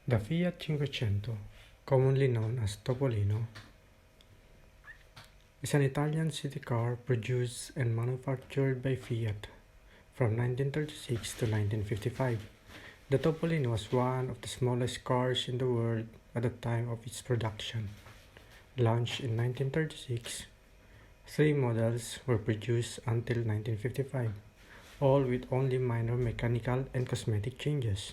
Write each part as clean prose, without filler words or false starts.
The Fiat Cinquecento, commonly known as Topolino, is an Italian city car produced and manufactured by Fiat from 1936 to 1955. The Topolino was one of the smallest cars in the world at the time of its production. Launched in 1936, 3 models were produced until 1955, all with only minor mechanical and cosmetic changes.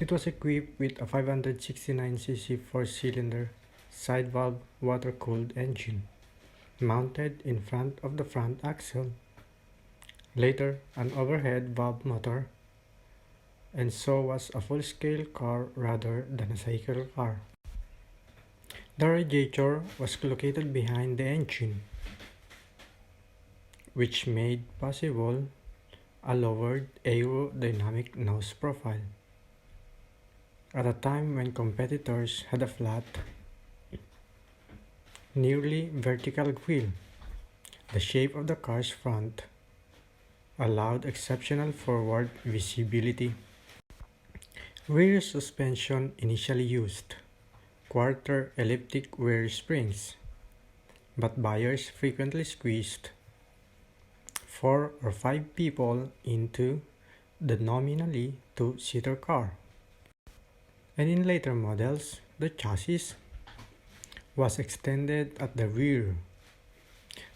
It was equipped with a 569cc 4-cylinder side-valve water-cooled engine, mounted in front of the front axle, later an overhead valve motor, and so was a full-scale car rather than a cycle car. The radiator was located behind the engine, which made possible a lowered aerodynamic nose profile. At a time when competitors had a flat, nearly vertical grille, the shape of the car's front allowed exceptional forward visibility. Rear suspension initially used quarter elliptic rear springs, but buyers frequently squeezed 4 or 5 people into the nominally 2-seater car. And in later models, the chassis was extended at the rear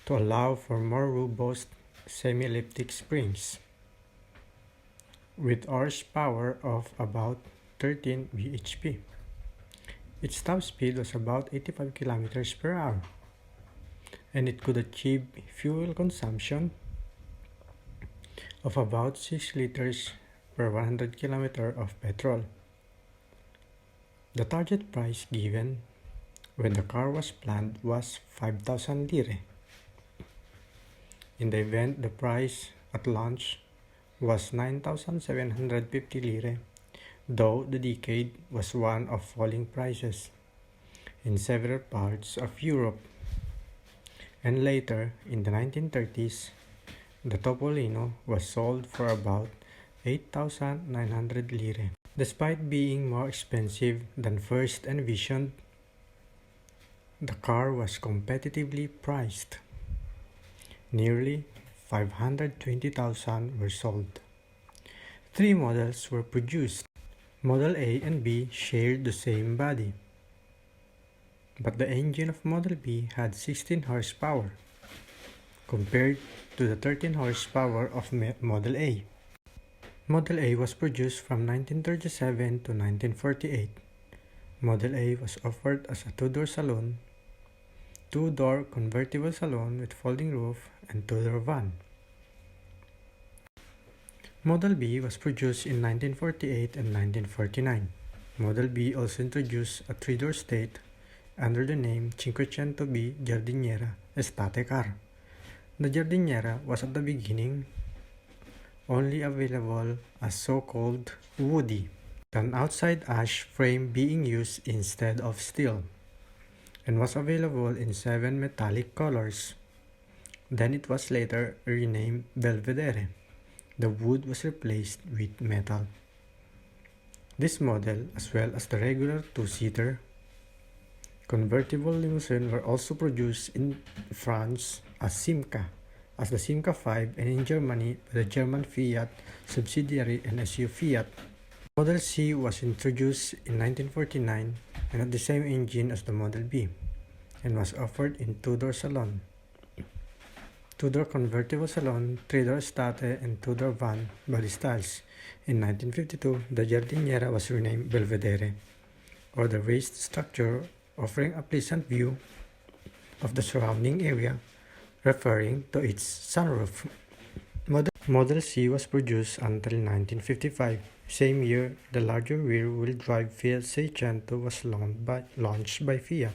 to allow for more robust semi-elliptic springs with horsepower of about 13 bhp. Its top speed was about 85 km per hour, and it could achieve fuel consumption of about 6 liters per 100 km of petrol. The target price given when the car was planned was 5,000 lire. In the event, the price at launch was 9,750 lire, though the decade was one of falling prices in several parts of Europe. And later, in the 1930s, the Topolino was sold for about 8,900 lire. Despite being more expensive than first envisioned, the car was competitively priced. Nearly 520,000 were sold. 3 models were produced. Model A and B shared the same body, but the engine of Model B had 16 horsepower compared to the 13 horsepower of Model A. Model A was produced from 1937 to 1948. Model A was offered as a 2-door saloon, 2-door convertible saloon with folding roof, and 2-door van. Model B was produced in 1948 and 1949. Model B also introduced a 3-door state under the name Cinquecento B Giardiniera Estate car. The Giardiniera was at the beginning only available as so-called woody, an outside ash frame being used instead of steel, and was available in 7 metallic colors. Then it was later renamed Belvedere. The wood was replaced with metal. This model, as well as the regular 2-seater convertible limousine, were also produced in France as the Simca 5, and in Germany by the German Fiat subsidiary NSU Fiat. Model C was introduced in 1949 and had the same engine as the Model B, and was offered in 2-door salon, 2-door convertible salon, 3-door estate, and 2-door van body styles. In 1952, the Giardiniera was renamed Belvedere, or the raised structure offering a pleasant view of the surrounding area, referring to its sunroof. Model C was produced until 1955. Same year, the larger rear-wheel drive Fiat Seicento was launched by Fiat,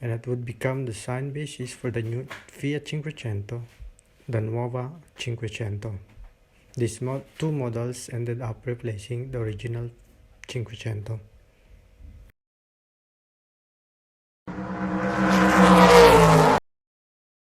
and it would become the design basis for the new Fiat Cinquecento, the Nuova Cinquecento. These 2 models ended up replacing the original Cinquecento.